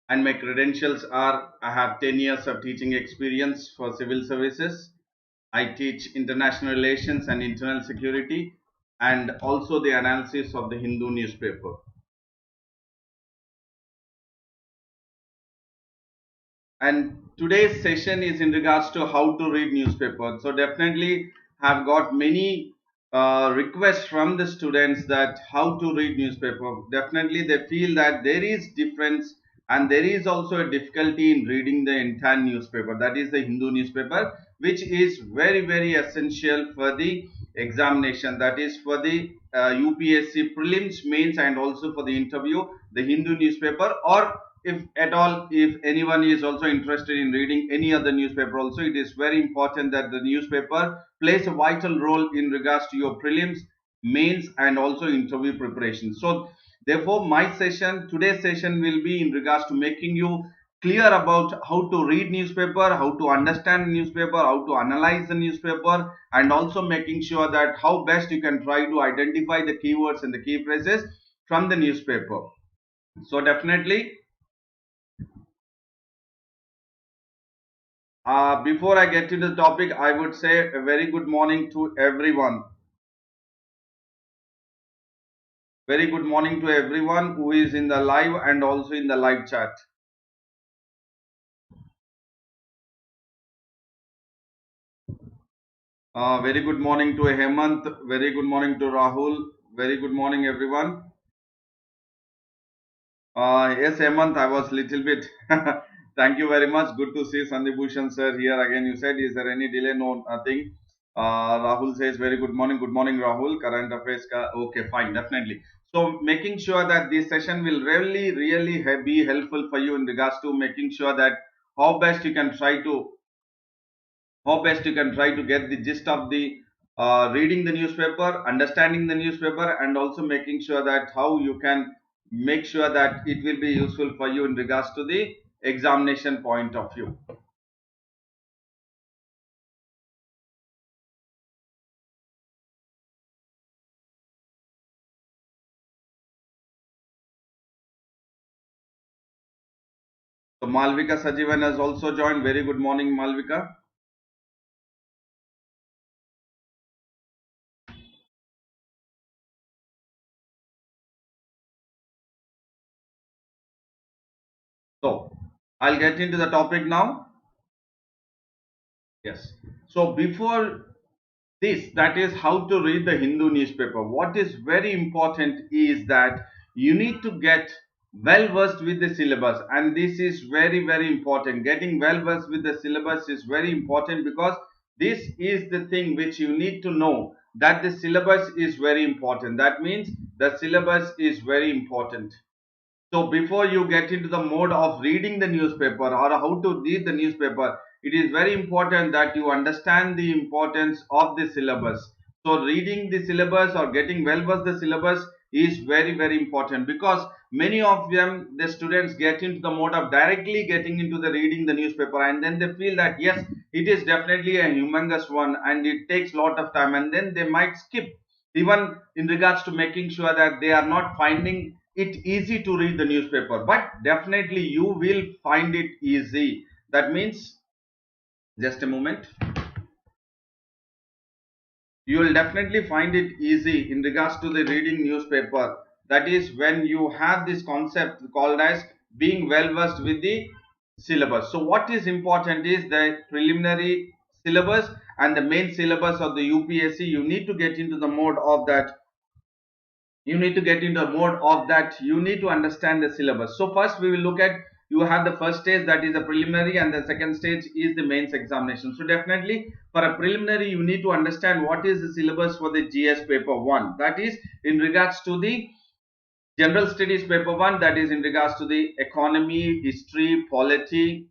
And my credentials are I have 10 years of teaching experience for civil services. I teach international relations and internal security and also the analysis of the Hindu newspaper. And today's session is in regards to how to read newspaper. So definitely have got many requests from the students that how to read newspaper. Definitely they feel that there is difference and there is also a difficulty in reading the entire newspaper, that is the Hindu newspaper, which is very essential for the examination, that is for the UPSC prelims, mains and also for the interview. The Hindu newspaper, or if at all, if anyone is also interested in reading any other newspaper also, it is very important that the newspaper plays a vital role in regards to your prelims, mains and also interview preparation. So therefore my session, today's session, will be in regards to making you clear about how to read newspaper, how to understand newspaper, how to analyze the newspaper, and also making sure that how best you can try to identify the keywords and the key phrases from the newspaper. So definitely, before I get to the topic, I would say a very good morning to everyone. Very good morning to everyone who is in the live and also in the live chat. Very good morning to Hemant. Very good morning to Rahul. Very good morning, everyone. Yes, Hemant, I was little bit. Thank you very much. Good to see Sandeep Bhushan sir here again. You said, is there any delay? No, nothing. Rahul says, very good morning. Good morning, Rahul. Current affairs. Okay, fine, definitely. So, making sure that this session will really be helpful for you in regards to making sure that how best you can try to get the gist of the reading the newspaper, understanding the newspaper, and also making sure that how you can make sure that it will be useful for you in regards to the examination point of view. So Malvika Sajivan has also joined. Very good morning, Malvika. So I'll get into the topic now. Yes. So before this, that is how to read the Hindu newspaper. What is very important is that you need to get well versed with the syllabus, and this is very important. Getting well versed with the syllabus is very important because this is the thing which you need to know, that the syllabus is very important. That means the syllabus is very important. So before you get into the mode of reading the newspaper or how to read the newspaper, it is very important that you understand the importance of the syllabus. So reading the syllabus or getting well versed the syllabus is very important, because many of them, the students, get into the mode of directly getting into the reading the newspaper, and then they feel that yes, it is definitely a humongous one and it takes a lot of time, and then they might skip even in regards to making sure that they are not finding it easy to read the newspaper. But definitely you will find it easy. That means, just a moment, you will definitely find it easy in regards to the reading newspaper. That is when you have this concept called as being well versed with the syllabus. So what is important is the preliminary syllabus and the main syllabus of the UPSC. You need to get into the mode of that. You need to get into a mode of that. You need to understand the syllabus. So first we will look at, you have the first stage, that is the preliminary, and the second stage is the mains examination. So definitely for a preliminary you need to understand what is the syllabus for the GS paper 1, that is in regards to the general studies paper 1, that is in regards to the economy, history, polity.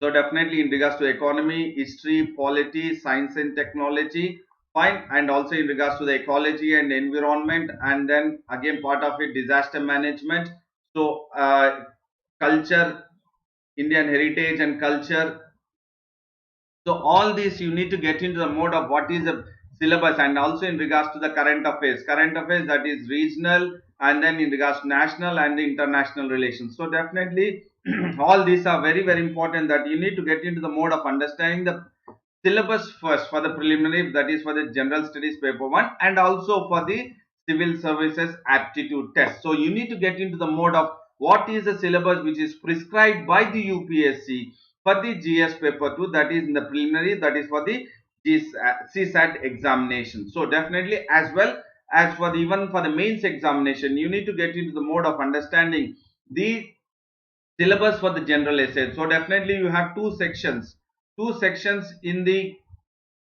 So definitely in regards to economy, history, polity, science and technology, fine, and also in regards to the ecology and environment, and then again part of it disaster management. So culture, Indian heritage and culture. So all these you need to get into the mode of what is the syllabus, and also in regards to the current affairs, that is regional, and then in regards to national and international relations. So definitely all these are very, very important, that you need to get into the mode of understanding the syllabus first for the preliminary, that is for the general studies paper 1, and also for the civil services aptitude test. So you need to get into the mode of what is the syllabus which is prescribed by the UPSC for the GS paper 2, that is in the preliminary, that is for the CSAT examination. So definitely, as well as for the, even for the mains examination, you need to get into the mode of understanding the syllabus for the general essay. So definitely you have two sections in the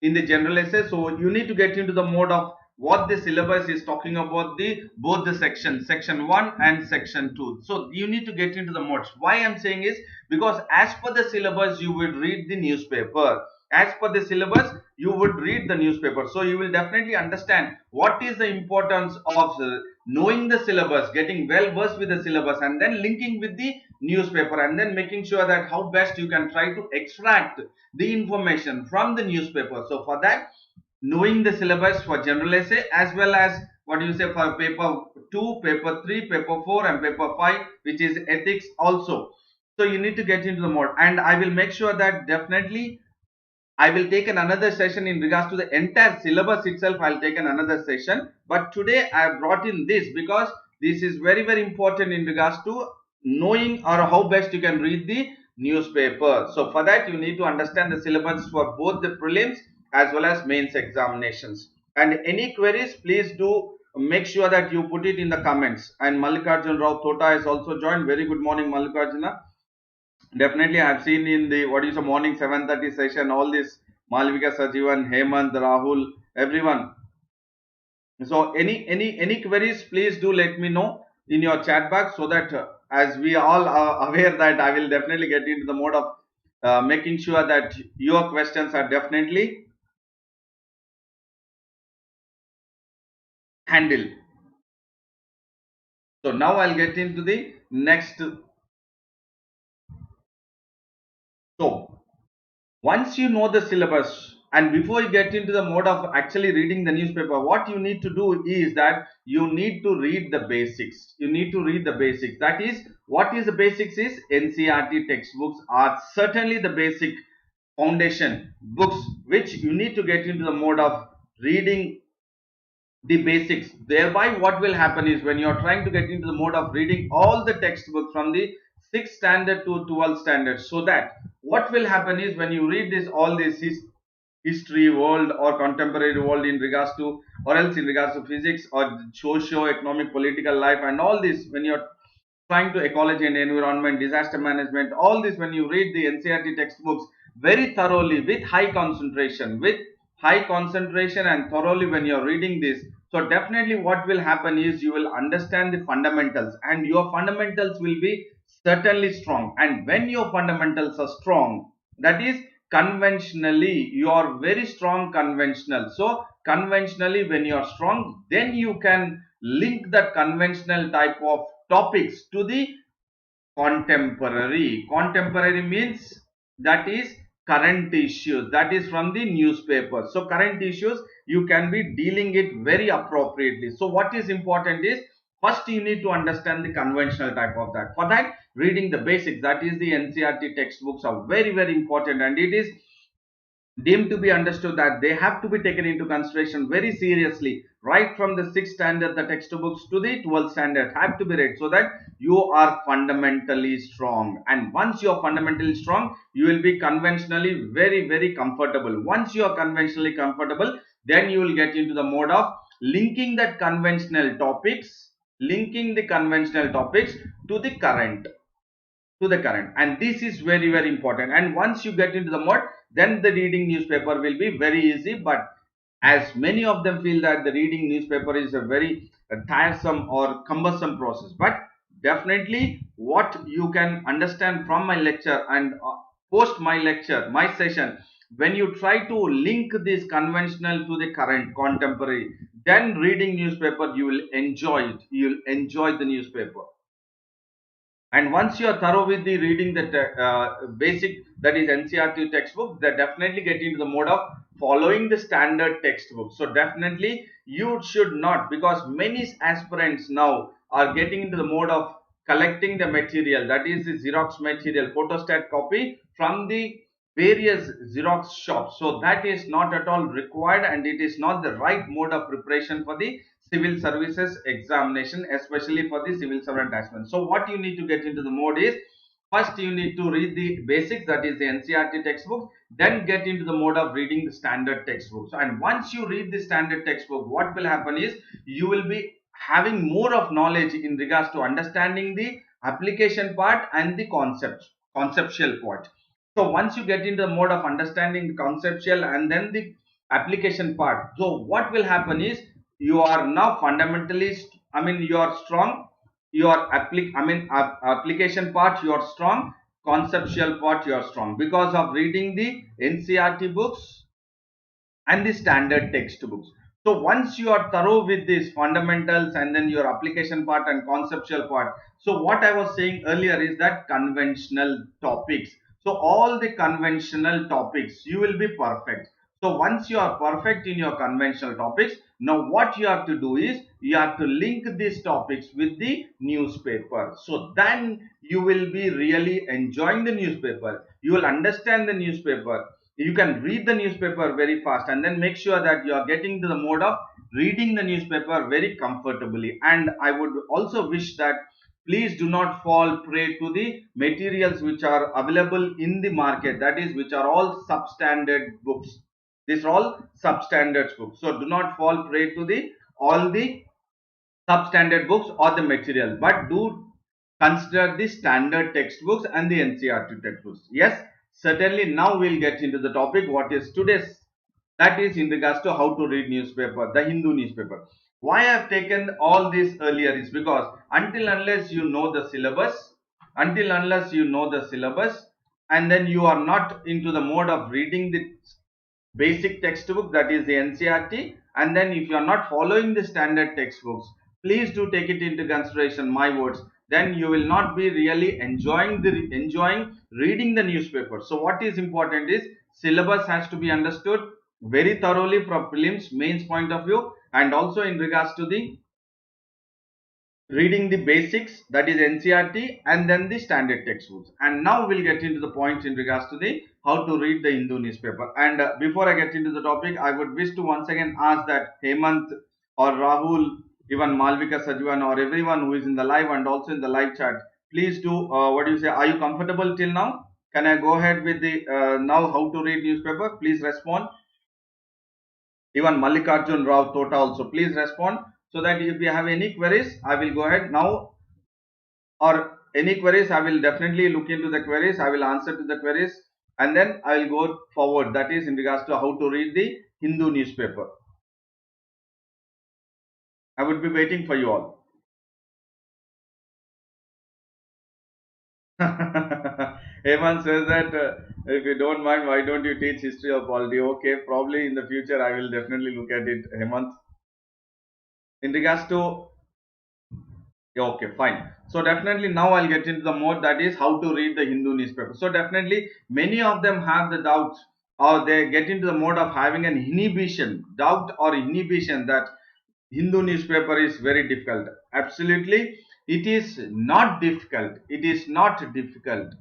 general essay. So you need to get into the mode of what the syllabus is talking about, the both the sections, section 1 and section 2. So you need to get into the modes. Why I'm saying is because as per the syllabus you will read the newspaper. As per the syllabus you would read the newspaper. So you will definitely understand what is the importance of knowing the syllabus, getting well versed with the syllabus, and then linking with the newspaper, and then making sure that how best you can try to extract the information from the newspaper. So for that, knowing the syllabus for general essay, as well as what you say for paper 2, paper 3, paper 4 and paper 5, which is ethics also. So you need to get into the mode, and I will make sure that definitely I will take another session in regards to the entire syllabus itself. I'll take another session, but today I have brought in this because this is very, very important in regards to knowing or how best you can read the newspaper. So for that you need to understand the syllabus for both the prelims as well as mains examinations. And any queries, please do make sure that you put it in the comments. And Mallikarjun Rao Tota has also joined. Very good morning, Mallikarjuna. Definitely, I have seen in the what is the morning 7:30 session all this Malvika Sajivan, Hemant, Rahul, everyone. So any queries, please do let me know in your chat box, so that as we all are aware that I will definitely get into the mode of making sure that your questions are definitely handled. So now I'll get into the next. So once you know the syllabus, and before you get into the mode of actually reading the newspaper, what you need to do is that you need to read the basics. You need to read the basics. That is, what is the basics is NCERT textbooks are certainly the basic foundation books which you need to get into the mode of reading the basics. Thereby what will happen is, when you are trying to get into the mode of reading all the textbooks from the 6th standard to 12th standard, so that what will happen is, when you read this all this history world or contemporary world in regards to, or else in regards to physics or socio-economic political life and all this, when you're trying to ecology and environment, disaster management, all this, when you read the NCERT textbooks very thoroughly with high concentration and thoroughly when you're reading this, so definitely what will happen is you will understand the fundamentals, and your fundamentals will be certainly strong. And when your fundamentals are strong, that is conventionally you are very strong conventional. So conventionally when you are strong, then you can link that conventional type of topics to the contemporary. Contemporary means that is current issues, that is from the newspaper. So current issues you can be dealing it very appropriately. So what is important is, first you need to understand the conventional type of that. For that, reading the basics, that is the NCERT textbooks, are very, very important, and it is deemed to be understood that they have to be taken into consideration very seriously. Right from the 6th standard, the textbooks, to the 12th standard have to be read, so that you are fundamentally strong. And once you are fundamentally strong, you will be conventionally very, very comfortable. Once you are conventionally comfortable, then you will get into the mode of linking that conventional topics, linking the conventional topics to the current, and this is very, very important. And once you get into the mode, then the reading newspaper will be very easy. But as many of them feel that the reading newspaper is a very tiresome or cumbersome process, but definitely what you can understand from my lecture and post my lecture, my session, when you try to link this conventional to the current contemporary, then reading newspaper, you will enjoy it, you will enjoy the newspaper. And once you are thorough with the reading the basic, that is NCERT textbook, they definitely get into the mode of following the standard textbook. So definitely you should not, because many aspirants now are getting into the mode of collecting the material, that is the Xerox material, photostat copy from the various Xerox shops. So that is not at all required, and it is not the right mode of preparation for the civil services examination, especially for the civil servant aspirant. So what you need to get into the mode is, first you need to read the basics, that is the NCERT textbook, then get into the mode of reading the standard textbooks. And once you read the standard textbook, what will happen is you will be having more of knowledge in regards to understanding the application part and the conceptual part. So once you get into the mode of understanding the conceptual and then the application part, so what will happen is you are now fundamentally, you are strong, your application part you are strong, conceptual part you are strong, because of reading the NCERT books and the standard textbooks. So once you are thorough with these fundamentals and then your application part and conceptual part, so what I was saying earlier is that conventional topics, so all the conventional topics you will be perfect. So once you are perfect in your conventional topics, now what you have to do is you have to link these topics with the newspaper. So then you will be really enjoying the newspaper, you will understand the newspaper, you can read the newspaper very fast, and then make sure that you are getting to the mode of reading the newspaper very comfortably. And I would also wish that please do not fall prey to the materials which are available in the market, that is which are all substandard books. These are all substandard books, so do not fall prey to the all the substandard books or the material, but do consider the standard textbooks and the NCERT textbooks. Yes, certainly. Now we'll get into the topic what is today's, that is in regards to how to read newspaper, the Hindu newspaper. Why I have taken all this earlier is because until unless you know the syllabus, and then you are not into the mode of reading the basic textbook, that is the NCERT, and then if you are not following the standard textbooks, please do take it into consideration my words, then you will not be really enjoying reading the newspaper. So what is important is syllabus has to be understood very thoroughly from prelims mains point of view, and also in regards to the reading the basics, that is NCERT, and then the standard textbooks. And now we'll get into the points in regards to the how to read the Hindu newspaper. And before I get into the topic, I would wish to once again ask that Hemant or Rahul, even Malvika Sajwan, or everyone who is in the live and also in the live chat, please do what do you say, are you comfortable till now? Can I go ahead with the now how to read newspaper? Please respond. Even Mallikarjun Rao Tota also, please respond, so that if you have any queries, I will go ahead now, or any queries, I will definitely look into the queries, I will answer to the queries, and then I will go forward, that is in regards to how to read the Hindu newspaper. I would be waiting for you all. Hemant says that if you don't mind, why don't you teach history or polity? Okay, probably in the future I will definitely look at it, Hemant. In regards to, okay, fine. So definitely now I'll get into the mode, that is how to read the Hindu newspaper. So definitely many of them have the doubt, or they get into the mode of having an doubt or inhibition, that Hindu newspaper is very difficult. Absolutely, it is not difficult. It is not difficult.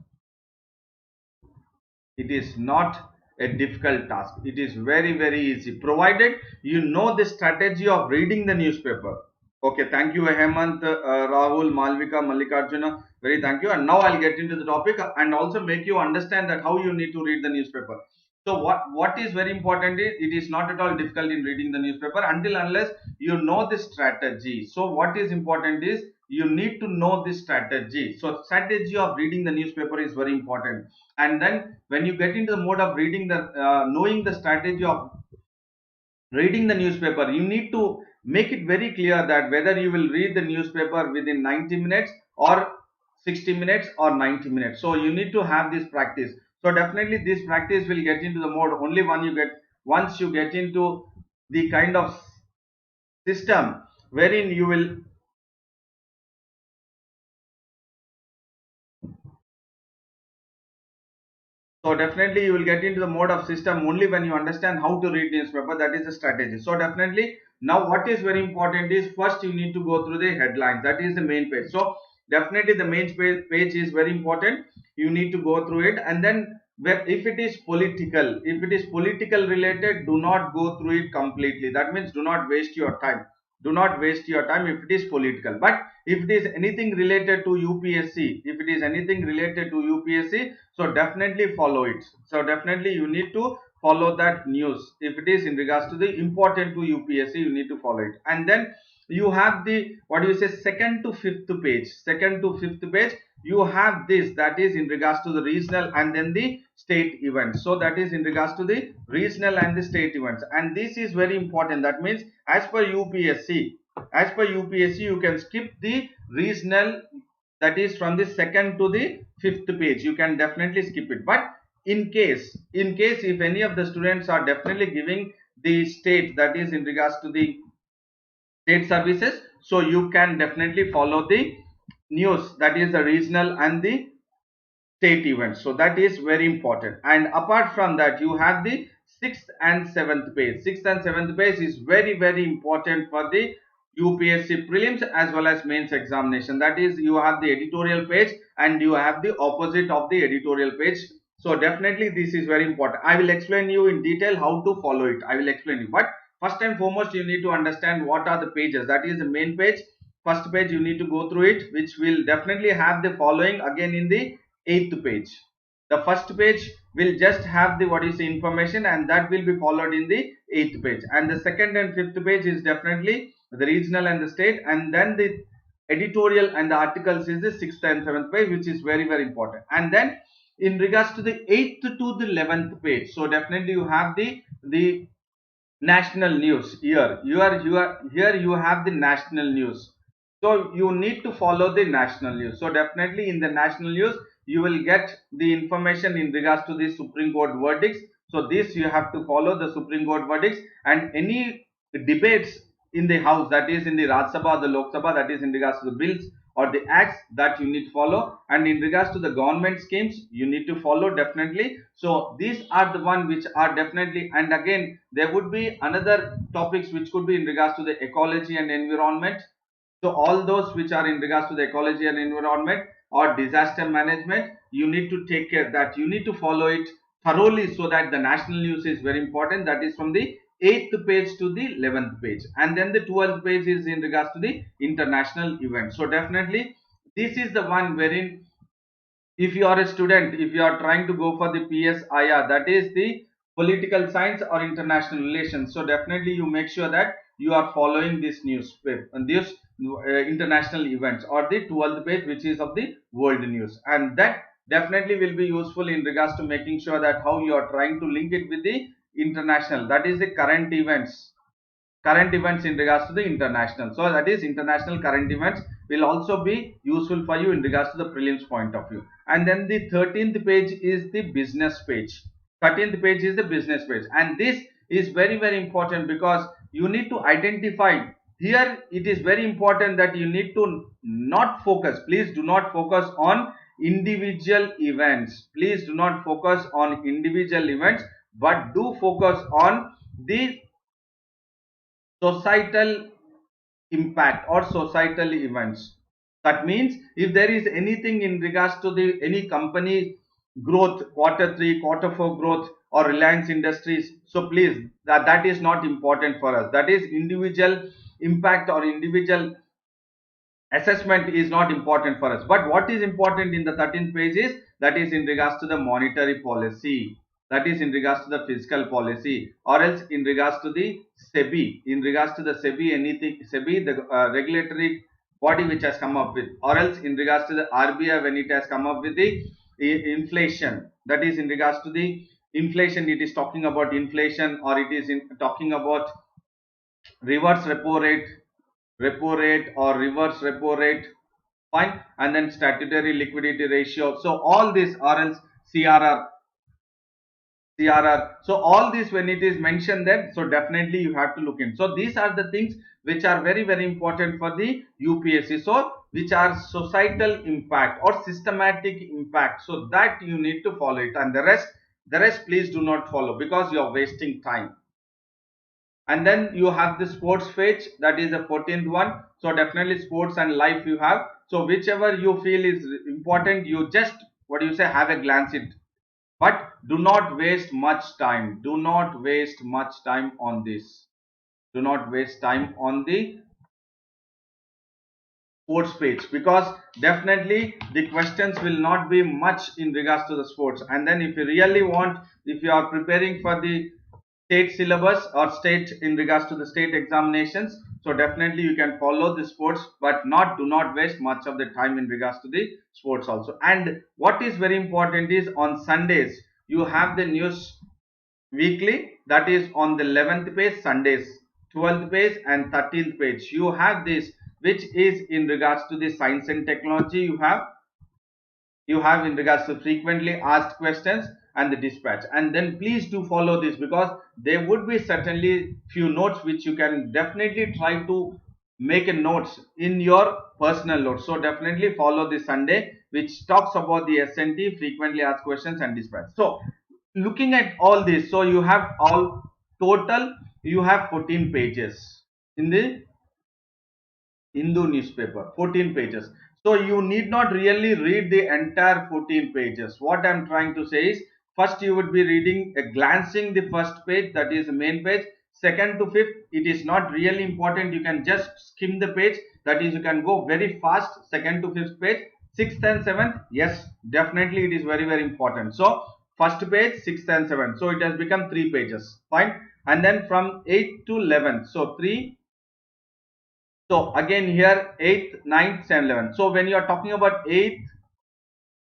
It is not a difficult task. It is very easy, provided you know the strategy of reading the newspaper. Okay, thank you Hemant, Rahul, Malvika, Mallikarjuna, very thank you. And now I'll get into the topic and also make you understand that how you need to read the newspaper. So what is very important is it is not at all difficult in reading the newspaper until unless you know the strategy. So what is important is you need to know the strategy. So strategy of reading the newspaper is very important. And then when you get into the mode of reading the knowing the strategy of reading the newspaper, you need to make it very clear that whether you will read the newspaper within 90 minutes or 60 minutes or 90 minutes. So you need to have this practice. So definitely this practice will get into the mode only once you get into the kind of system wherein you will, so definitely you will get into the mode of system only when you understand how to read newspaper, that is the strategy. So definitely now what is very important is first you need to go through the headlines, that is the main page. So definitely the main page is very important. You need to go through it. And then if it is political related, do not go through it completely. That means do not waste your time. Do not waste your time if it is political. But if it is anything related to UPSC, if it is anything related to UPSC, so definitely follow it. So definitely you need to follow that news. If it is in regards to the important to UPSC, you need to follow it. And then you have the, what do you say, second to fifth page, you have this, that is in regards to the regional and then the state events. So that is in regards to the regional and the state events, and this is very important. That means as per UPSC you can skip the regional, that is from the second to the fifth page, you can definitely skip it. But in case if any of the students are definitely giving the state, that is in regards to the state services, so you can definitely follow the news, that is the regional and the state events. So that is very important. And apart from that, you have the sixth and seventh page is very important for the UPSC prelims as well as mains examination. That is, you have the editorial page and you have the opposite of the editorial page. So definitely this is very important. I will explain you in detail how to follow it. I will explain you. But first and foremost, you need to understand what are the pages. That is the main page. First page you need to go through it, which will definitely have the following again in the eighth page. The first page will just have the, what is the information, and that will be followed in the eighth page. And the second and fifth page is definitely the regional and the state, and then the editorial and the articles is the sixth and seventh page, which is very important. And then in regards to the 8th to the 11th page, so definitely you have the national news. Here you have the national news, so you need to follow the national news. So definitely in the national news you will get the information in regards to the Supreme Court verdicts. So this you have to follow the Supreme Court verdicts, and any debates in the house, that is in the Rajya Sabha, the Lok Sabha, that is in regards to the bills or the acts, that you need to follow. And in regards to the government schemes, you need to follow definitely. So these are the one which are definitely. And again there would be another topics which could be in regards to the ecology and environment. So all those which are in regards to the ecology and environment or disaster management, you need to take care that you need to follow it thoroughly, so that the national news is very important. That is from the 8th page to the 11th page. And then the 12th page is in regards to the international events. So definitely this is the one wherein if you are a student, if you are trying to go for the PSIR, that is the political science or international relations, so definitely you make sure that you are following this newspaper and this international events, or the 12th page which is of the world news. And that definitely will be useful in regards to making sure that how you are trying to link it with the international, that is the current events in regards to the international. So that is international current events will also be useful for you in regards to the prelims point of view. And then the 13th page is the business page. 13th page is the business page, and this is very important, because you need to identify here. It is very important that you need to not focus, please do not focus on individual events, please do not focus on individual events, but do focus on the societal impact or societal events. That means if there is anything in regards to the any company growth, quarter 3, quarter 4 growth, or Reliance Industries, so please, that is not important for us. That is individual impact or individual assessment is not important for us. But what is important in the 13th page is, that is in regards to the monetary policy, that is in regards to the fiscal policy, or else in regards to the SEBI, in regards to the SEBI, anything SEBI, the regulatory body which has come up with, or else in regards to the RBI when it has come up with the inflation, that is in regards to the inflation, it is talking about inflation, or it is talking about reverse repo rate or reverse repo rate, fine. And then statutory liquidity ratio, so all this, or else CRR, so all this when it is mentioned there, so definitely you have to look in. So these are the things which are very important for the UPSC, so which are societal impact or systematic impact, so that you need to follow it. And the rest please do not follow, because you are wasting time. And then you have the sports page, that is the 14th one. So definitely sports and life you have. So whichever you feel is important, you just, what do you say, have a glance it. But do not waste much time. Do not waste much time on this. Do not waste time on the sports page, because definitely the questions will not be much in regards to the sports. And then if you really want, if you are preparing for the state syllabus or state in regards to the state examinations, so definitely you can follow the sports, but do not waste much of the time in regards to the sports also. And what is very important is on Sundays you have the news weekly, that is on the 11th page Sundays, 12th page and 13th page you have this, which is in regards to the science and technology. You have in regards to frequently asked questions and the dispatch. And then please do follow this, because there would be certainly few notes which you can definitely try to make a notes in your personal notes. So definitely follow the Sunday, which talks about the SNT, frequently asked questions and dispatch. So looking at all this, so you have all total, you have 14 pages in the Hindu newspaper, 14 pages. So you need not really read the entire 14 pages. What I'm trying to say is, first you would be reading, glancing the first page, that is the main page. Second to fifth, it is not really important. You can just skim the page. That is, you can go very fast. Second to fifth page. Sixth and seventh, yes, definitely it is very, very important. So first page, sixth and seventh. So it has become 3 pages. Fine. And then from 8th to 11th. So 3. So again here 8th, 9th and 11th. So when you are talking about 8th,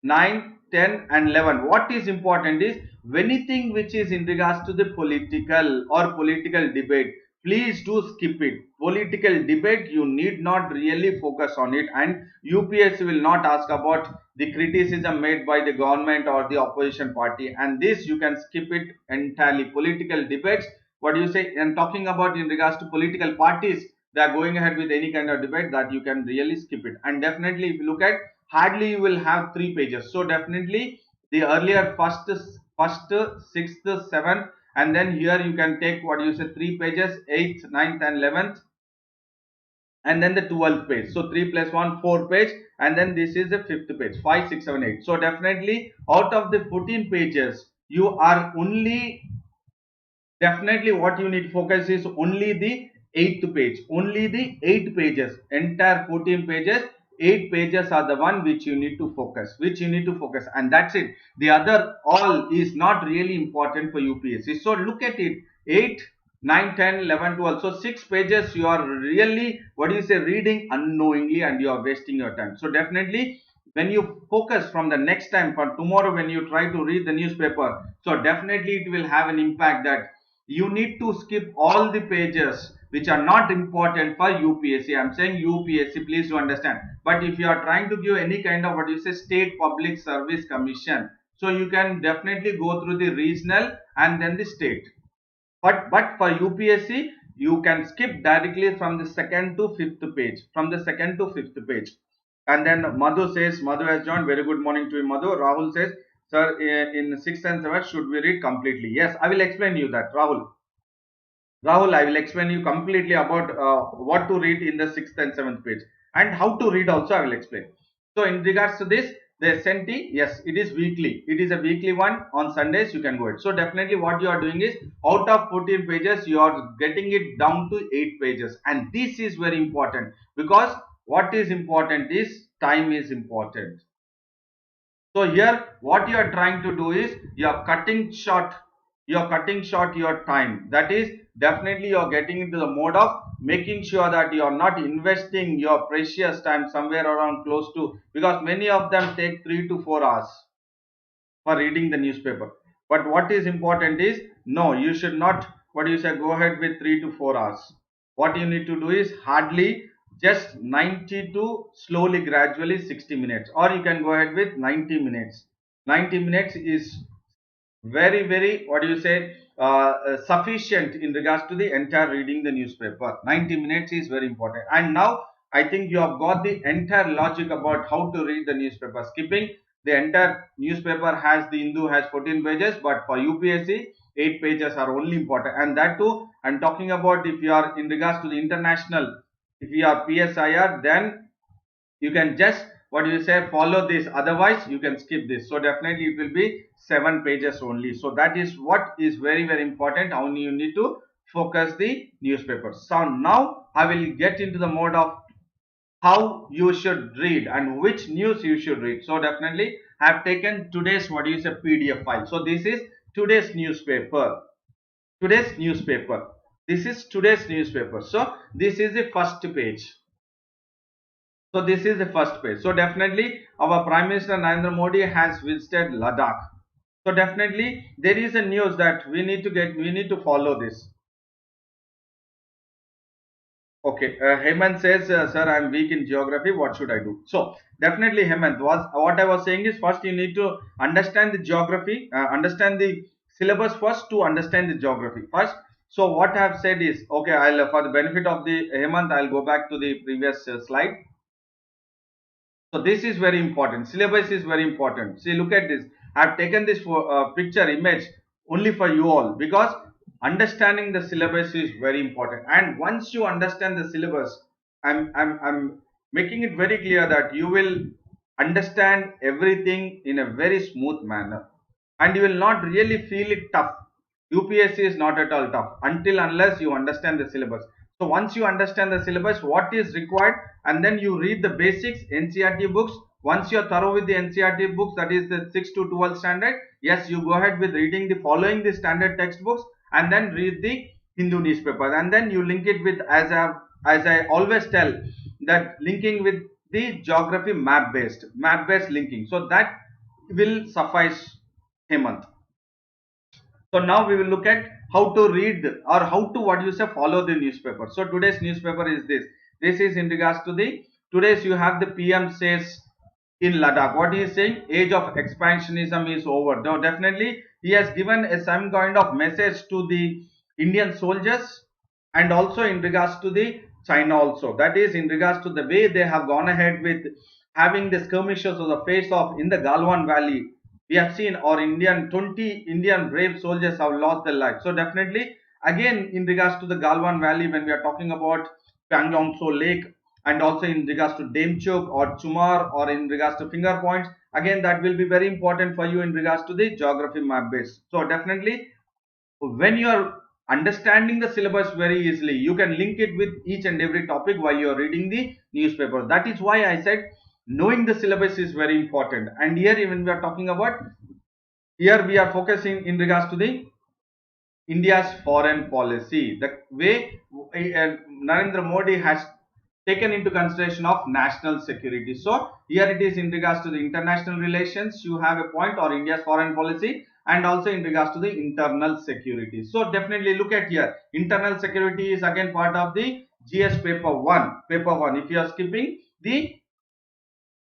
9th, 10 and 11, what is important is anything which is in regards to the political or political debate, please do skip it. Political debate, you need not really focus on it, and UPSC will not ask about the criticism made by the government or the opposition party, and this you can skip it entirely. Political debates, what do you say, and talking about in regards to political parties, they are going ahead with any kind of debate, that you can really skip it. And definitely if you look at, hardly you will have 3 pages. So definitely the earlier first, sixth, seventh, and then here you can take, what you say, 3 pages, 8th, 9th and 11th, and then the 12th page. So 3 plus 1, 4 page, and then this is the 5th page, 5, 6, 7, 8. So definitely out of the 14 pages, you are only, definitely what you need to focus is only the 8th page, only the 8 pages, entire 14 pages, 8 pages are the one which you need to focus, and that's it. The other all is not really important for UPSC. So look at it, 8, 9, 10, 11, 12. So 6 pages you are really, what do you say, reading unknowingly, and you are wasting your time. So definitely when you focus from the next time, for tomorrow when you try to read the newspaper, so definitely it will have an impact that you need to skip all the pages which are not important for UPSC. I'm saying UPSC, please do understand. But if you are trying to give any kind of, what you say, State Public Service Commission, so you can definitely go through the regional and then the state. But for UPSC, you can skip directly from the 2nd to 5th page. From the 2nd to 5th page. And then Madhu says, Madhu has joined. Very good morning to you, Madhu. Rahul says, sir, in 6th and 7th, should we read completely? Yes, I will explain you that, Rahul. Rahul, I will explain you completely about what to read in the 6th and 7th page, and how to read also I will explain. So in regards to this, the SNT, yes, it is weekly. It is a weekly one. On Sundays you can go it. So definitely what you are doing is, out of 14 pages, you are getting it down to 8 pages. And this is very important, because what is important is time is important. So here what you are trying to do is, you are cutting short your time. That is, definitely you are getting into the mode of making sure that you are not investing your precious time somewhere around close to, because many of them take 3 to 4 hours for reading the newspaper. But what is important is, no, you should not, what do you say, go ahead with 3 to 4 hours. What you need to do is hardly just 90 to slowly gradually 60 minutes, or you can go ahead with 90 minutes. 90 minutes is very, very, what do you say, sufficient in regards to the entire reading the newspaper. 90 minutes is very important. And now I think you have got the entire logic about how to read the newspaper. Skipping the entire newspaper, has the Hindu has 14 pages, but for UPSC 8 pages are only important. And that too, I'm talking about if you are in regards to the international, if you are PSIR, then You can just, what do you say, follow this, otherwise you can skip this. So definitely it will be 7 pages only. So that is what is very very important, how you need to focus the newspaper. So now I will get into the mode of how you should read and which news you should read. So definitely I have taken today's, what do you say, PDF file. So this is today's newspaper. Today's newspaper. This is today's newspaper. So this is the first page. So this is the first page. So definitely our Prime Minister Narendra Modi has visited Ladakh. So definitely there is a news that we need to follow this. Okay, Hemant says, sir, I am weak in geography. What should I do? So definitely, Hemant, was what I was saying is, first you need to understand the geography, understand the syllabus first to understand the geography first. So what I have said is, okay, I'll for the benefit of the Hemant, I'll go back to the previous slide. So this is very important. Syllabus is very important. See, look at this. I have taken this picture image only for you all, because understanding the syllabus is very important. And once you understand the syllabus, I'm making it very clear that you will understand everything in a very smooth manner, and you will not really feel it tough. UPSC is not at all tough until unless you understand the syllabus. So once you understand the syllabus, what is required, and then you read the basics, NCERT books. Once you are thorough with the NCERT books, that is the 6 to 12 standard, yes, you go ahead with reading the following the standard textbooks, and then read the Hindu newspaper, and then you link it with, as I always tell, that linking with the geography map based linking. So that will suffice, Hemant. So now we will look at how to read, or how to, what you say, follow the newspaper. So today's newspaper is this. This is in regards to the, today's you have the PM says in Ladakh. What he is saying, age of expansionism is over. Now definitely he has given some kind of message to the Indian soldiers, and also in regards to the China also. That is in regards to the way they have gone ahead with having the skirmishes on the face of in the Galwan Valley. We have seen our 20 Indian brave soldiers have lost their lives. So definitely again in regards to the Galwan Valley, when we are talking about Pangyongso Lake, and also in regards to Demchuk or Chumar, or in regards to finger points, again that will be very important for you in regards to the geography map base. So definitely when you are understanding the syllabus very easily, you can link it with each and every topic while you are reading the newspaper. That is why I said knowing the syllabus is very important. And here even we are talking about, here we are focusing in regards to the India's foreign policy, the way Narendra Modi has taken into consideration of national security. So here it is in regards to the international relations, you have a point, or India's foreign policy, and also in regards to the internal security. So definitely look at here, internal security is again part of the GS paper 1. If you are skipping the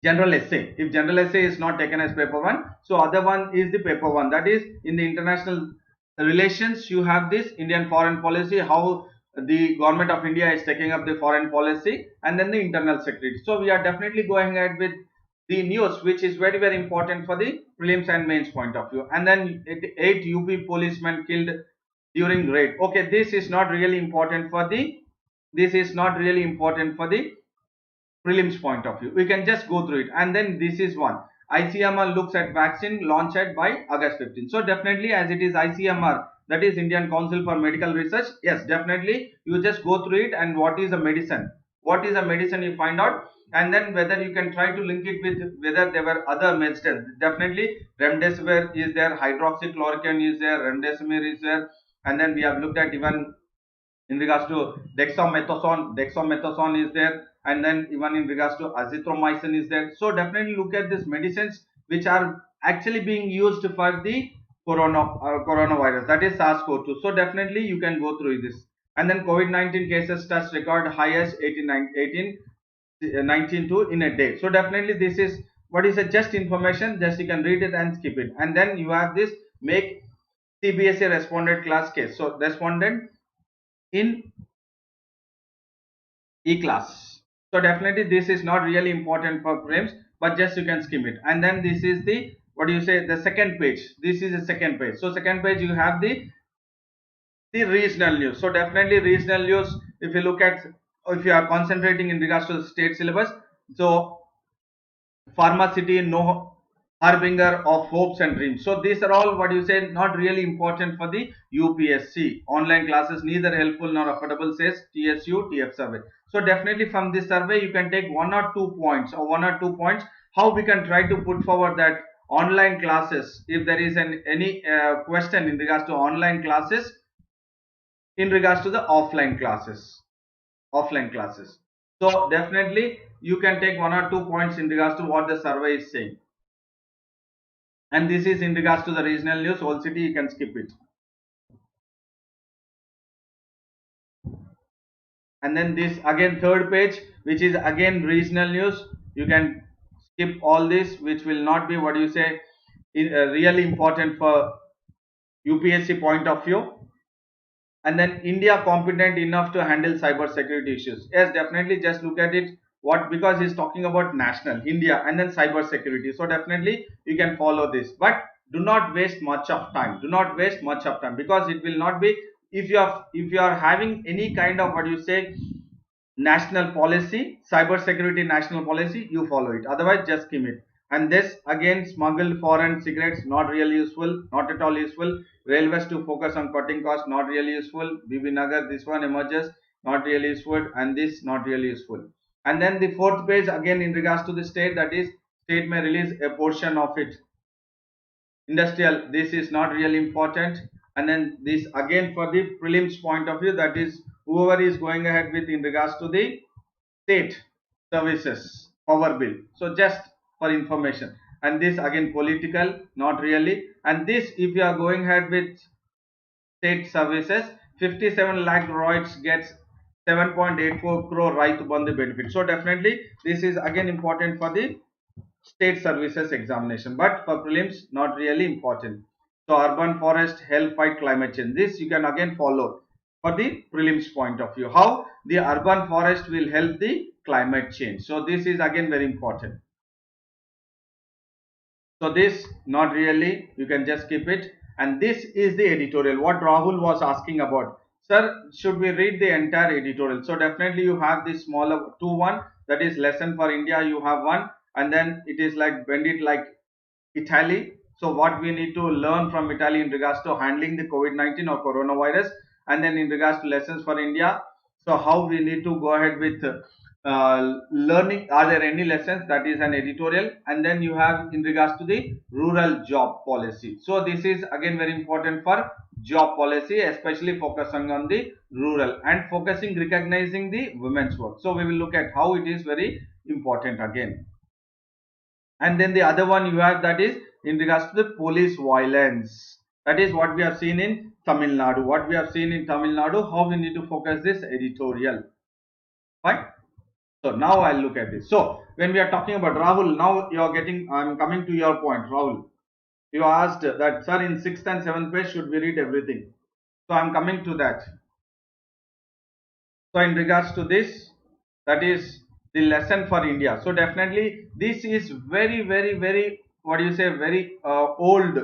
general essay, if general essay is not taken as paper 1, so other one is the paper 1, that is in the international relations. You have this Indian foreign policy, how the government of India is taking up the foreign policy, and then the internal security. So we are definitely going ahead with the news, which is very very important for the prelims and mains point of view. And then 8 UP policemen killed during raid. Okay, this is not really important for the, prelims point of view. We can just go through it. And then this is one, ICMR looks at vaccine launched by August 15. So definitely, as it is ICMR, that is Indian Council for Medical Research, yes, definitely you just go through it, and what is a medicine, you find out, and then whether you can try to link it with whether there were other medicines. Definitely remdesivir is there, hydroxychloroquine is there, remdesivir is there, and then we have looked at even in regards to dexamethasone is there, and then even in regards to azithromycin is there. So definitely look at these medicines which are actually being used for the coronavirus, that is SARS-CoV-2. So definitely you can go through this. And then COVID-19 cases touch record highest 19.2 in a day. So definitely this is what is a just information, just you can read it and skip it. And then you have this make CBSE responded class case. So respondent in e-class. So definitely this is not really important for prelims, but just you can skim it. And then this is the, what do you say, the second page. This is the second page. So second page you have the regional news. So definitely regional news, if you look at, if you are concentrating in regards to the state syllabus, so pharmacity, no harbinger of hopes and dreams. So these are all what you say not really important for the UPSC. Online classes neither helpful nor affordable, says TSU TF survey. So definitely from this survey you can take 1 or 2 points or 1 or 2 points how we can try to put forward that online classes. If there is any question in regards to online classes, in regards to the offline classes. So definitely you can take 1 or 2 points in regards to what the survey is saying. And this is in regards to the regional news. Whole city you can skip it. And then this again third page, which is again regional news. You can skip all this, which will not be what you say really important for UPSC point of view. And then India competent enough to handle cyber security issues. Yes, definitely just look at it. What, because he's talking about national India and then cyber security. So definitely you can follow this, but do not waste much of time. Do not waste much of time, because it will not be, if you are having any kind of what you say national policy, cyber security national policy, you follow it, otherwise just skim it. And this again, smuggled foreign cigarettes, not really useful, not at all useful. Railways to focus on cutting costs, not really useful. BB Nagar, this one emerges, not really useful. And this not really useful. And then the fourth page again in regards to the state, that is state may release a portion of it. Industrial, this is not really important. And then this again for the prelims point of view, that is whoever is going ahead with in regards to the state services power bill. So just for information. And this again political, not really. And this, if you are going ahead with state services, 57 lakh Roids gets 7.84 crore right to burn the benefit. So definitely this is again important for the state services examination, but for prelims not really important. So urban forest help fight climate change, this you can again follow for the prelims point of view, how the urban forest will help the climate change. So this is again very important. So this not really, you can just keep it. And this is the editorial, what Rahul was asking about. Sir, should we read the entire editorial? So definitely you have this smaller one, that is lesson for India, you have one. And then it is like bend it like Italy. So what we need to learn from Italy in regards to handling the COVID-19 or coronavirus. And then in regards to lessons for India, so how we need to go ahead with learning, are there any lessons, that is an editorial. And then you have in regards to the rural job policy. So this is again very important for job policy, especially focusing on the rural and focusing recognizing the women's work. So we will look at how it is very important again. And then the other one you have, that is in regards to the police violence, that is what we have seen in Tamil Nadu, how we need to focus this editorial. Fine. So now I'll look at this. So when we are talking about Rahul, now you are getting, I'm coming to your point, Rahul. You asked that, sir, in 6th and 7th page should we read everything? So I'm coming to that. So in regards to this, that is the lesson for India. So definitely this is very what do you say, very old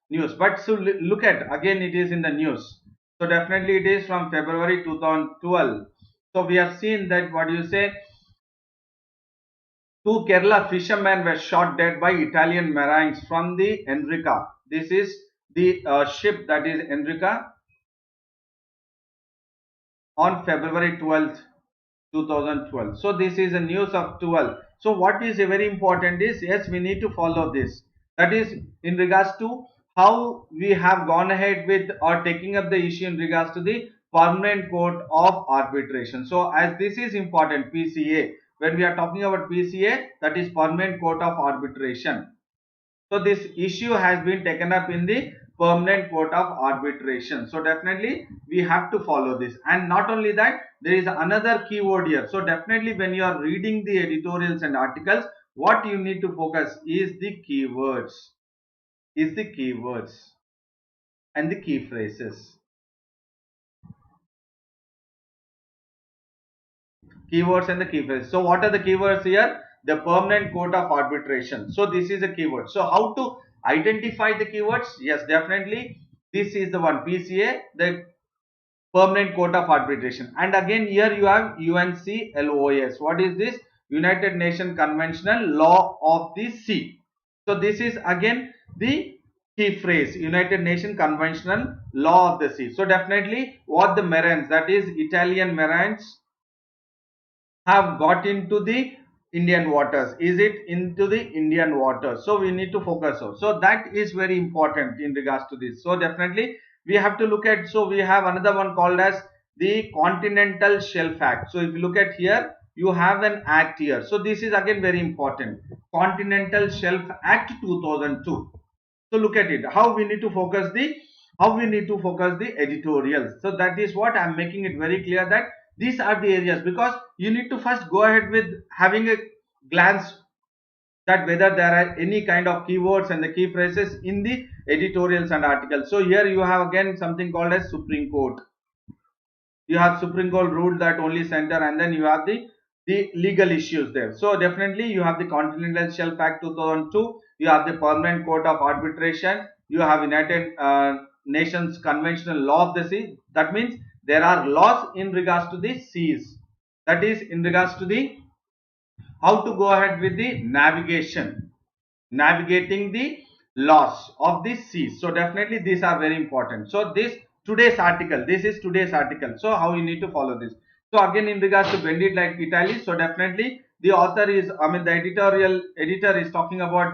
news. But so look at again, it is in the news. So definitely it is from February 2012. So we have seen that what do you say, two Kerala fishermen were shot dead by Italian marines from the Enrica. This is the ship, that is Enrica, on February 12th, 2012. So this is a news of 12. So what is very important is, yes, we need to follow this. That is in regards to how we have gone ahead with or taking up the issue in regards to the permanent court of arbitration. So as this is important, PCA, when we are talking about PCA, that is permanent court of arbitration. So this issue has been taken up in the permanent court of arbitration. So definitely we have to follow this. And not only that, there is another keyword here. So definitely when you are reading the editorials and articles, what you need to focus is the keywords, and the key phrases. Keywords and the key phrases. So what are the keywords here? The permanent court of arbitration. So this is a keyword. So how to identify the keywords? Yes, definitely this is the one, PCA, the permanent court of arbitration. And again here you have UNCLOS. What is this? United Nations Conventional Law of the Sea. So this is again the key phrase, United Nations Conventional Law of the Sea. So definitely what the marines, that is Italian marines, have got into the Indian waters. Is it into the Indian waters? So we need to focus on. So that is very important in regards to this. So definitely we have to look at, so we have another one called as the Continental Shelf Act. So if you look at here, you have an act here. So this is again very important. Continental Shelf Act 2002. So look at it, how we need to focus the editorials. So that is what I'm making it very clear, that these are the areas, because you need to first go ahead with having a glance that whether there are any kind of keywords and the key phrases in the editorials and articles. So here you have again something called as Supreme Court. You have Supreme Court ruled that only center, and then you have the legal issues there. So definitely you have the Continental Shelf Act 2002, you have the Permanent Court of Arbitration, you have United Nations Conventional Law of the Sea. That means there are laws in regards to the seas, that is in regards to the how to go ahead with the navigating the laws of the seas. So definitely these are very important. So this is today's article. So how you need to follow this. So again in regards to Bend It Like Italy, so definitely the author is, the editor is talking about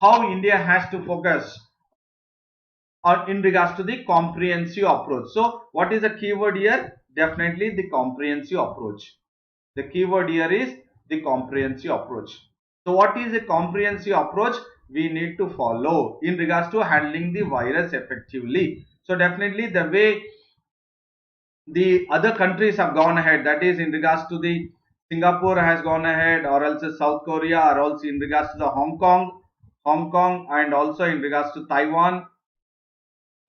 how India has to focus on in regards to the comprehensive approach. So what is the keyword here? Definitely the comprehensive approach. The keyword here is the comprehensive approach. So what is the comprehensive approach we need to follow in regards to handling the virus effectively? So definitely the way the other countries have gone ahead, that is in regards to the Singapore has gone ahead, or else South Korea, or also in regards to the Hong Kong, and also in regards to Taiwan,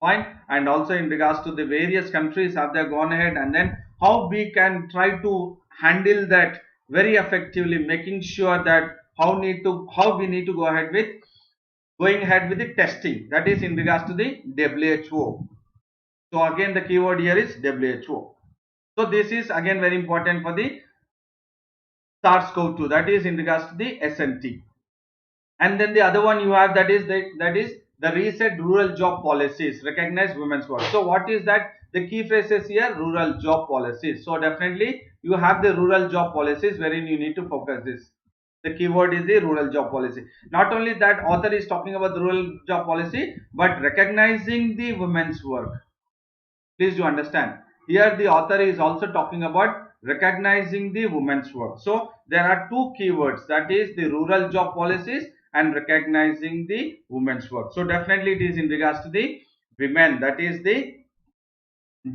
fine, and also in regards to the various countries have they gone ahead, and then how we can try to handle that very effectively, making sure that how we need to go ahead with the testing, that is in regards to the WHO. So again the keyword here is WHO. So this is again very important for the SARS-CoV-2, that is in regards to the SNT. And then the other one you have, that is the reset rural job policies, recognize women's work. So what is that? The key phrases here, rural job policies. So definitely you have the rural job policies wherein you need to focus this. The keyword is the rural job policy. Not only that, author is talking about the rural job policy, but recognizing the women's work. Please do understand. Here the author is also talking about recognizing the women's work. So there are two keywords, that is the rural job policies and recognizing the women's work. So definitely it is in regards to the women, that is the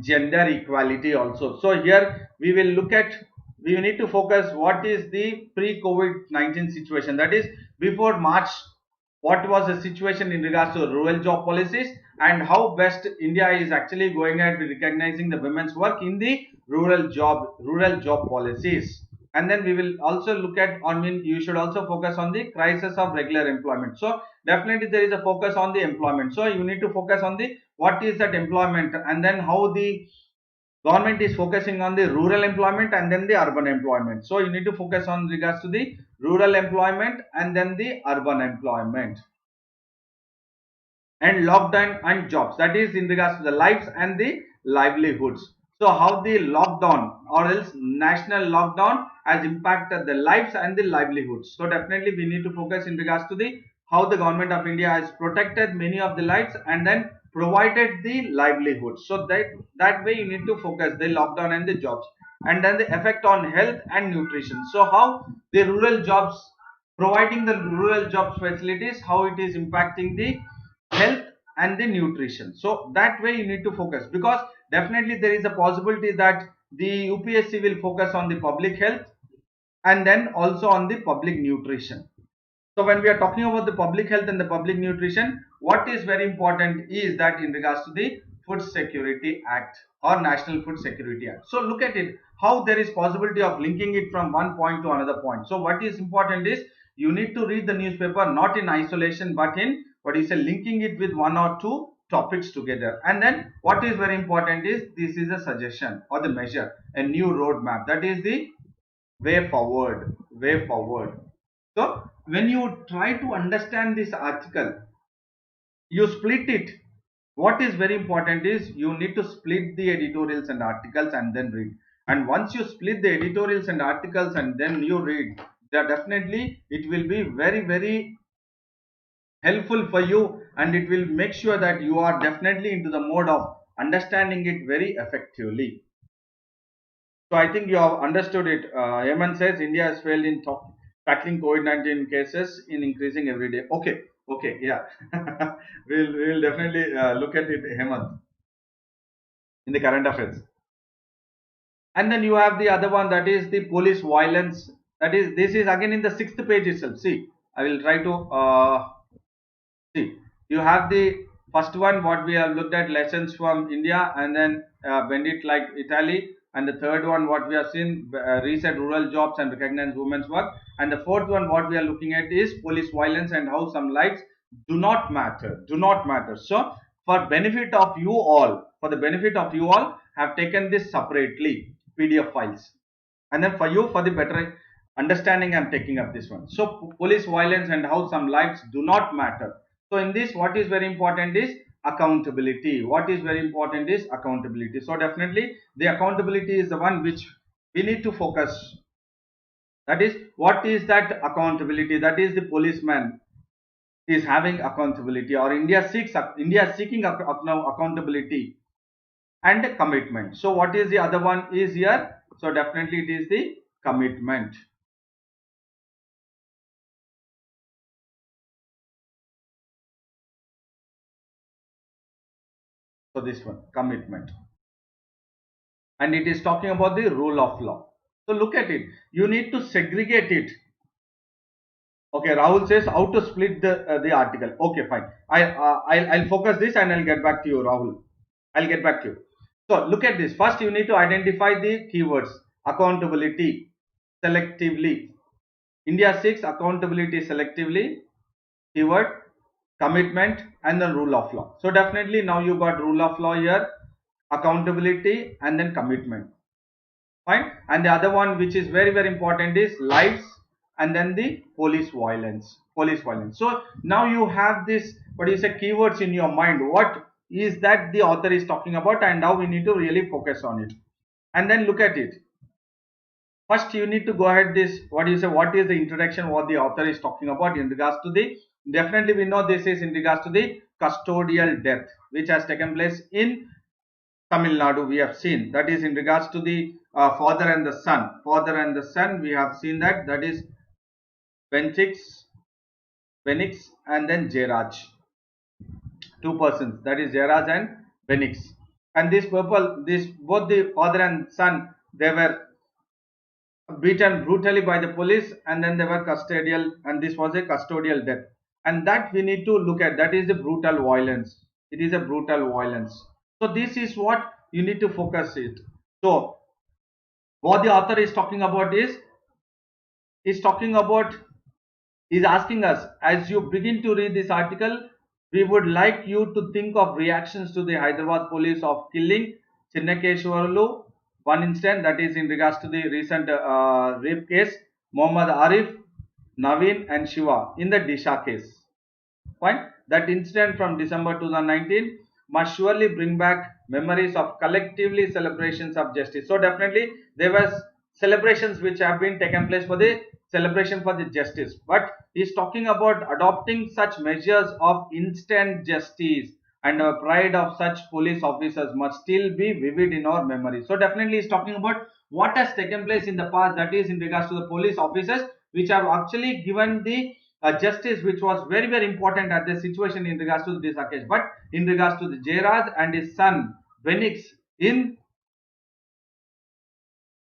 gender equality also. So here we will look at, we need to focus what is the pre-COVID-19 situation, that is before March, what was the situation in regards to rural job policies, and how best India is actually going ahead with recognizing the women's work in the rural job policies. And then we will also look at, you should also focus on the crisis of regular employment. So definitely there is a focus on the employment. So you need to focus on the what is that employment, and then how the government is focusing on the rural employment and then the urban employment. So you need to focus on regards to the rural employment and then the urban employment. And lockdown and jobs, that is in regards to the lives and the livelihoods. So how the lockdown or else national lockdown has impacted the lives and the livelihoods. So definitely we need to focus in regards to the how the government of India has protected many of the lives and then provided the livelihoods. So that way you need to focus the lockdown and the jobs, and then the effect on health and nutrition. So how the rural jobs, providing the rural jobs facilities, how it is impacting the health and the nutrition. So that way you need to focus, because definitely there is a possibility that the UPSC will focus on the public health and then also on the public nutrition. So when we are talking about the public health and the public nutrition, what is very important is that in regards to the Food Security Act or National Food Security Act. So look at it, how there is possibility of linking it from one point to another point. So what is important is you need to read the newspaper not in isolation, but in what is linking it with one or two topics together. And then what is very important is this is a suggestion or the measure, a new roadmap, that is the way forward way forward. So when you try to understand this article, you split it. What is very important is you need to split the editorials and articles and then read. And once you split the editorials and articles and then you read, then definitely it will be very, very helpful for you, and it will make sure that you are definitely into the mode of understanding it very effectively. So I think you have understood it. Hemant says India has failed in tackling COVID-19 cases in increasing every day. Okay, okay, yeah. we'll definitely look at it, Hemant, in the current affairs. And then you have the other one, that is the police violence. That is, this is again in the 6th page itself. See, I will try to see. You have the first one, what we have looked at, lessons from India, and then bend it like Italy. And the third one, what we have seen, reset rural jobs and recognize women's work. And the fourth one, what we are looking at is police violence and how some lives do not matter. Do not matter. So, for benefit of you all, have taken this separately, PDF files. And then for you, for the better understanding, I'm taking up this one. So, police violence and how some lives do not matter. So in this, what is very important is accountability. What is very important is accountability. So definitely the accountability is the one which we need to focus. That is, what is that accountability? That is, the policeman is having accountability, or India is seeking accountability and commitment. So what is the other one is here? So definitely it is the commitment. So this one, commitment. And it is talking about the rule of law. So look at it. You need to segregate it. Okay, Rahul says how to split the article. Okay, fine. I'll focus this and I'll get back to you, Rahul. I'll get back to you. So look at this. First, you need to identify the keywords. Accountability, selectively. India 6, accountability selectively. Keyword, commitment, and the rule of law. So definitely now you got rule of law here, accountability, and then commitment. Fine. And the other one which is very, very important is lives, and then the police violence. So now you have this, what do you say, keywords in your mind. What is that the author is talking about, and now we need to really focus on it. And then look at it. First, you need to go ahead this, what do you say, what is the introduction, what the author is talking about in regards to the, definitely we know this is in regards to the custodial death which has taken place in Tamil Nadu. We have seen that is in regards to the father and the son. We have seen that is Benix and then Jairaj. Two persons, that is Jairaj and Benix. And this both the father and son, they were beaten brutally by the police, and then they were custodial, and this was a custodial death. And that we need to look at. That is a brutal violence. It is a brutal violence. So this is what you need to focus it. So what the author is talking about is asking us, as you begin to read this article, we would like you to think of reactions to the Hyderabad police of killing Chinnakeshwarlu. One instance, that is in regards to the recent rape case, Muhammad Arif, Naveen and Shiva in the Disha case. Fine. That incident from December 2019 must surely bring back memories of collectively celebrations of justice. So definitely there was celebrations which have been taken place for the celebration for the justice, but he's talking about adopting such measures of instant justice, and our pride of such police officers must still be vivid in our memory. So definitely he's talking about what has taken place in the past, that is in regards to the police officers which have actually given the justice, which was very, very important at the situation in regards to this case. But in regards to the Jairaj and his son Benix in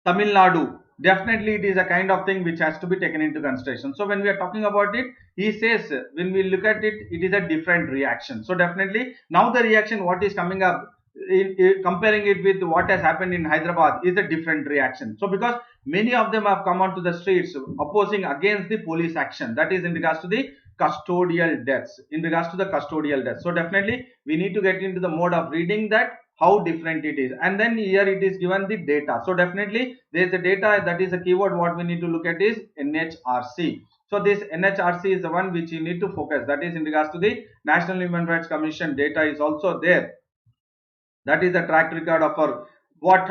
Tamil Nadu, definitely it is a kind of thing which has to be taken into consideration. So when we are talking about it, he says when we look at it, it is a different reaction. So definitely now the reaction what is coming up in comparing it with what has happened in Hyderabad is a different reaction. So because many of them have come onto the streets opposing against the police action, that is in regards to the custodial deaths, So definitely we need to get into the mode of reading that how different it is. And then here it is given the data. So definitely there is a data, that is a keyword what we need to look at is NHRC. So this NHRC is the one which you need to focus, that is in regards to the National Human Rights Commission data is also there. That is the track record of our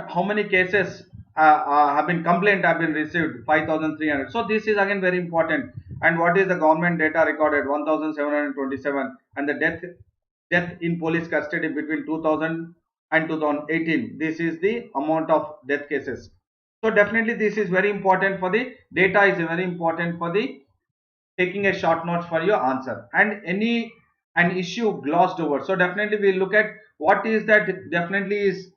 how many cases have been complaint have been received, 5,300. So this is again very important. And what is the government data recorded, 1,727. And the death in police custody between 2000 and 2018, this is the amount of death cases. So definitely this is very important for the data, is very important for the taking a short notes for your answer. And an issue glossed over, so definitely we'll look at what is that. Definitely is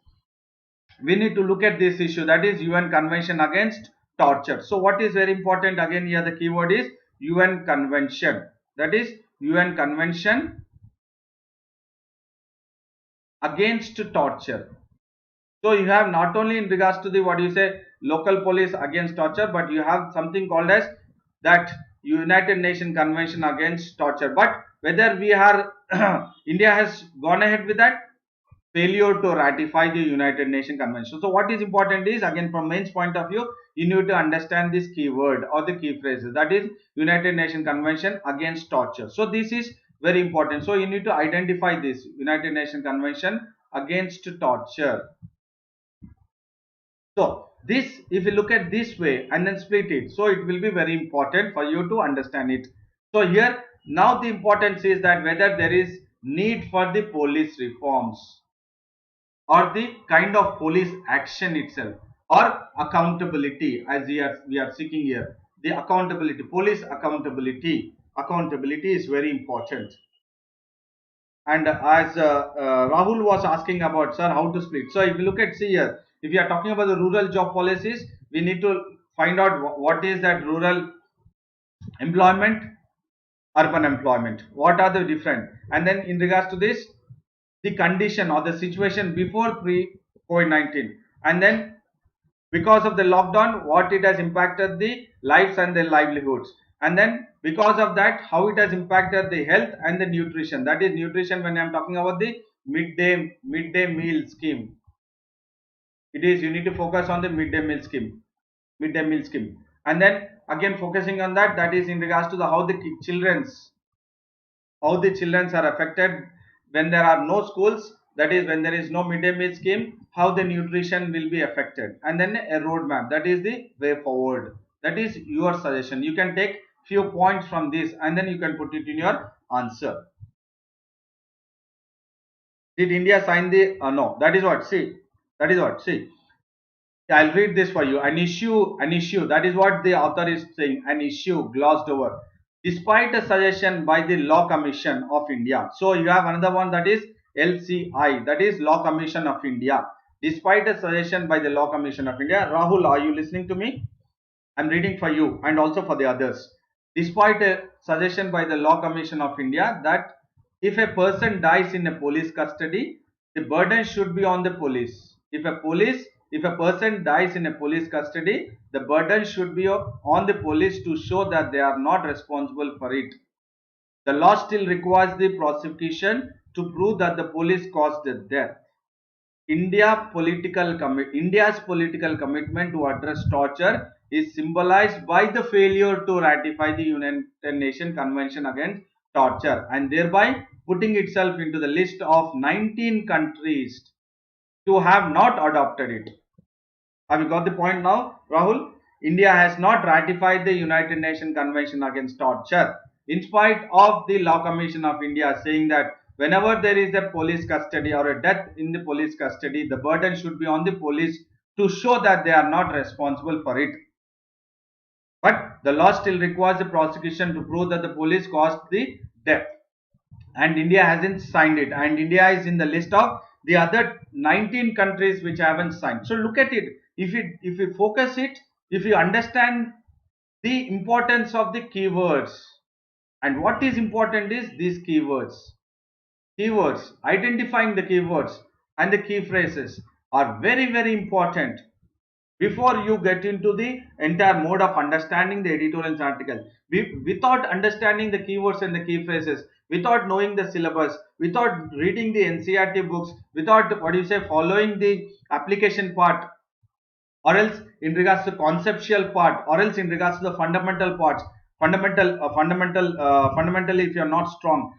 we need to look at this issue, that is UN Convention Against Torture. So what is very important, again here the keyword is UN Convention, that is UN Convention Against Torture. So you have not only in regards to the what you say local police against torture, but you have something called as that United Nations Convention Against Torture. But whether we are India has gone ahead with that, failure to ratify the United Nations Convention. So what is important is, again from mains point of view, you need to understand this keyword or the key phrases, that is United Nations Convention Against Torture. So this is very important. So you need to identify this United Nations Convention Against Torture. So this, if you look at this way and then split it, so it will be very important for you to understand it. So here now the importance is that whether there is need for the police reforms or the kind of police action itself or accountability, as we are seeking here, the accountability, police accountability is very important. And as Rahul was asking about, sir, how to split. So if you look at, see here, if you are talking about the rural job policies, we need to find out what is that rural employment, urban employment, what are the different. And then in regards to this, the condition or the situation before pre-COVID-19, and then because of the lockdown, what it has impacted the lives and the livelihoods, and then because of that, how it has impacted the health and the nutrition. That is nutrition when I am talking about the midday meal scheme. It is, you need to focus on the midday meal scheme, and then again focusing on that, that is in regards to the how the children are affected when there are no schools, that is when there is no midday meal scheme, how the nutrition will be affected, and then a roadmap, that is the way forward. That is your suggestion. You can take few points from this and then you can put it in your answer. Did India sign the no? That is what, see, I'll read this for you. An issue, that is what the author is saying, an issue glossed over despite a suggestion by the Law Commission of India. So you have another one, that is LCI, that is Law Commission of India. Despite a suggestion by the Law Commission of India. Rahul, are you listening to me? I'm reading for you and also for the others. Despite a suggestion by the Law Commission of India that if a person dies in a police custody, the burden should be on the police. If a person dies in a police custody, the burden should be on the police to show that they are not responsible for it. The law still requires the prosecution to prove that the police caused the death. India's political commitment to address torture is symbolized by the failure to ratify the United Nations Convention Against Torture, and thereby putting itself into the list of 19 countries to have not adopted it. Have you got the point now, Rahul? India has not ratified the United Nations Convention Against Torture, in spite of the Law Commission of India saying that whenever there is a police custody or a death in the police custody, the burden should be on the police to show that they are not responsible for it. But the law still requires the prosecution to prove that the police caused the death. And India hasn't signed it. And India is in the list of the other 19 countries which haven't signed. So look at it. If you focus it, if you understand the importance of the keywords, and what is important is these keywords, identifying the keywords and the key phrases are very, very important. before you get into the entire mode of understanding the editorial article. Without understanding the keywords and the key phrases, without knowing the syllabus, without reading the NCERT books, without what you say following the application part, or else in regards to conceptual part, or else in regards to the fundamental parts, fundamentally if you are not strong,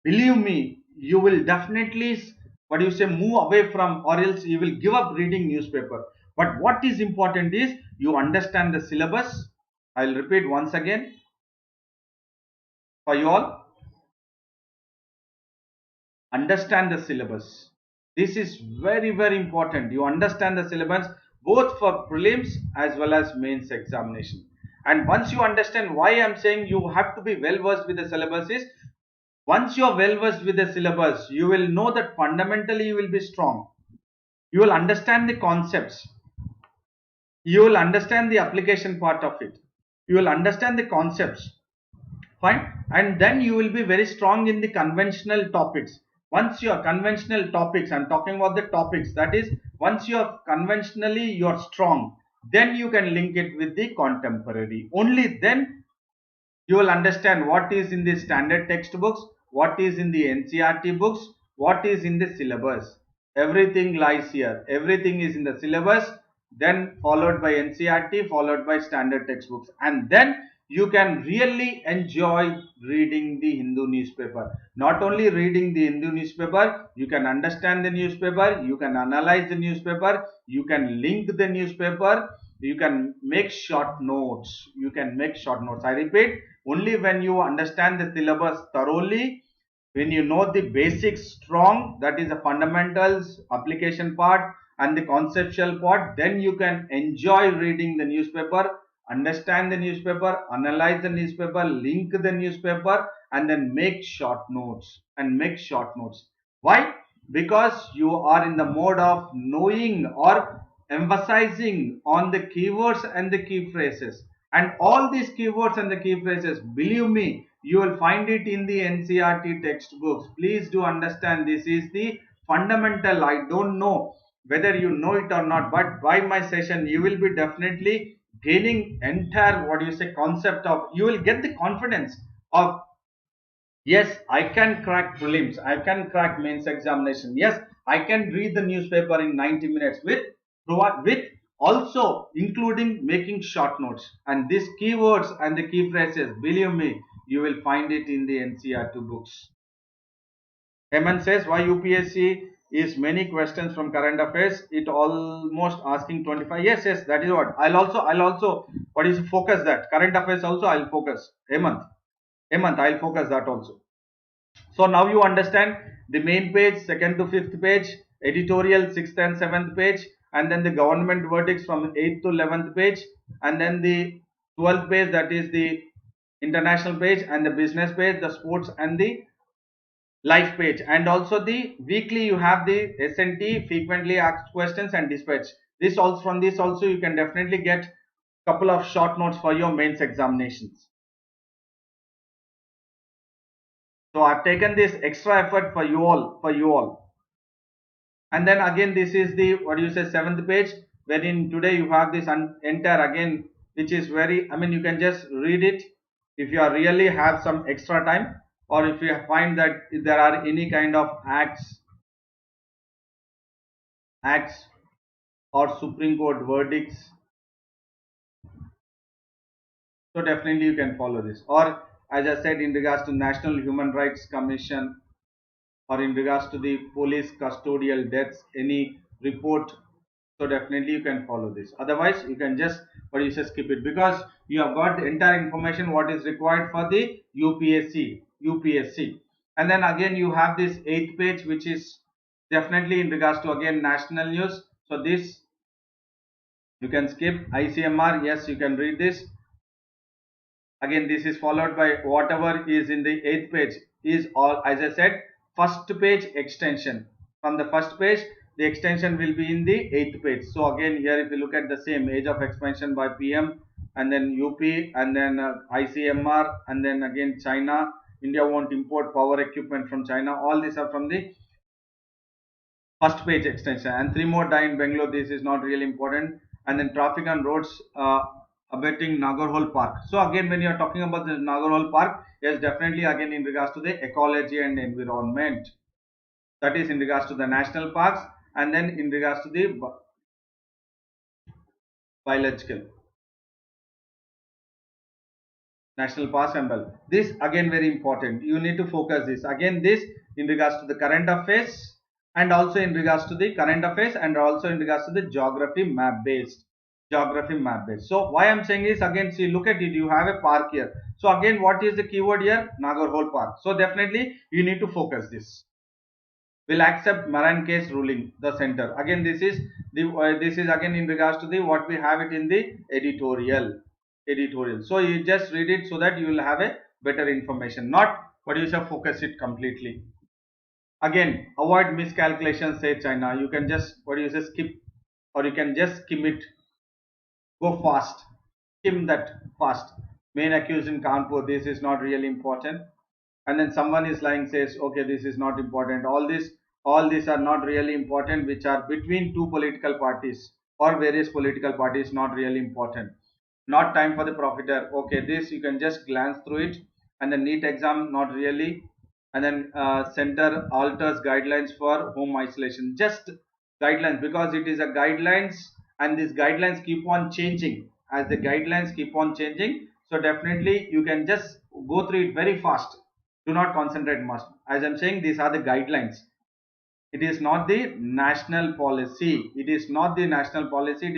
believe me, you will definitely what you say move away from, or else you will give up reading newspaper. But what is important is you understand the syllabus. I'll repeat once again for you all. Understand the syllabus. This is very, very important. You understand the syllabus both for prelims as well as mains examination. And once you understand, why I'm saying you have to be well versed with the syllabus is, once you are well versed with the syllabus, you will know that fundamentally you will be strong. You will understand the concepts. You will understand the application part of it. You will understand the concepts. Fine. And then you will be very strong in the conventional topics. Once you are conventional topics, I'm talking about the topics, that is, once you are conventionally you are strong, then you can link it with the contemporary. Only then you will understand what is in the standard textbooks, what is in the NCERT books, what is in the syllabus. Everything lies here. Everything is in the syllabus, then followed by NCERT, followed by standard textbooks, and then you can really enjoy reading the Hindu newspaper. Not only reading the Hindu newspaper, you can understand the newspaper, you can analyze the newspaper, you can link the newspaper, you can make short notes. You can make short notes. I repeat, only when you understand the syllabus thoroughly, when you know the basics strong, that is the fundamentals, application part and the conceptual part, then you can enjoy reading the newspaper, understand the newspaper, analyze the newspaper, link the newspaper, and then make short notes Why? Because you are in the mode of knowing or emphasizing on the keywords and the key phrases. And all these keywords and the key phrases, believe me, you will find it in the NCERT textbooks. Please do understand, this is the fundamental. I don't know whether you know it or not, but by my session you will be definitely gaining entire what you say concept of, you will get the confidence of, yes, I can crack prelims, I can crack mains examination, yes, I can read the newspaper in 90 minutes with also including making short notes. And these keywords and the key phrases, believe me, you will find it in the NCERT books. Hemant says, why UPSC is many questions from current affairs, it almost asking 25. Yes, that is what I'll also what is focus, that current affairs also I'll focus. Hemant, I'll focus that also. So now you understand the main page, second to fifth page, editorial, sixth and seventh page, and then the government verdicts from 8th to 11th page, and then the 12th page, that is the international page, and the business page, the sports and the life page. And also the weekly you have the S&T, frequently asked questions, and dispatch. This also, from this also you can definitely get couple of short notes for your mains examinations. So I've taken this extra effort for you all. And then again, this is the what do you say, seventh page, wherein today you have this entire again, which is very, I mean, you can just read it if you are really have some extra time, or if you find that if there are any kind of acts or Supreme Court verdicts, so definitely you can follow this. Or as I said, in regards to National Human Rights Commission, or in regards to the police custodial deaths, any report, so definitely you can follow this. Otherwise you can just what you say skip it, because you have got the entire information what is required for the UPSC. And then again you have this 8th page, which is definitely in regards to again national news. So this you can skip. ICMR, yes, you can read this. Again, this is followed by whatever is in the 8th page is all, as I said, first page extension. From the first page, the extension will be in the 8th page. So again, here if you look at the same age of expansion by PM, and then UP, and then ICMR, and then again China, India won't import power equipment from China. All these are from the first page extension. And 3 more die in Bangalore. This is not really important. and then traffic on roads abetting Nagarhole Park. So again, when you are talking about the Nagarhole Park, yes, definitely again in regards to the ecology and environment. That is in regards to the national parks, and then in regards to the biological national parks and well. This again very important. You need to focus this. Again, this in regards to the current affairs, and also in regards to the current affairs, and also in regards to the geography map based. Geography map based. So why I'm saying is, again, see, look at it. You have a park here. So again, what is the keyword here? Nagarhole Park. So definitely you need to focus this. Will accept Maran case ruling, the center. Again, this is again in regards to the what we have it in the editorial. So you just read it so that you will have a better information, not what you say focus it completely. Again, avoid miscalculations, say China. You can just what you say skip, or you can just skim it. Go fast, skim that fast. Main accused in Kanpur, this is not really important. And then someone is lying, says, okay, this is not important. All these are not really important, which are between two political parties or various political parties, not really important. Not time for the profiter. Okay, this you can just glance through it. And the NEET exam, not really. And then center alters guidelines for home isolation. Just guidelines, because it is a guidelines, and these guidelines keep on changing. As the guidelines keep on changing, so definitely you can just go through it very fast. Do not concentrate much. As I'm saying, these are the guidelines. It is not the national policy. It is not the national policy.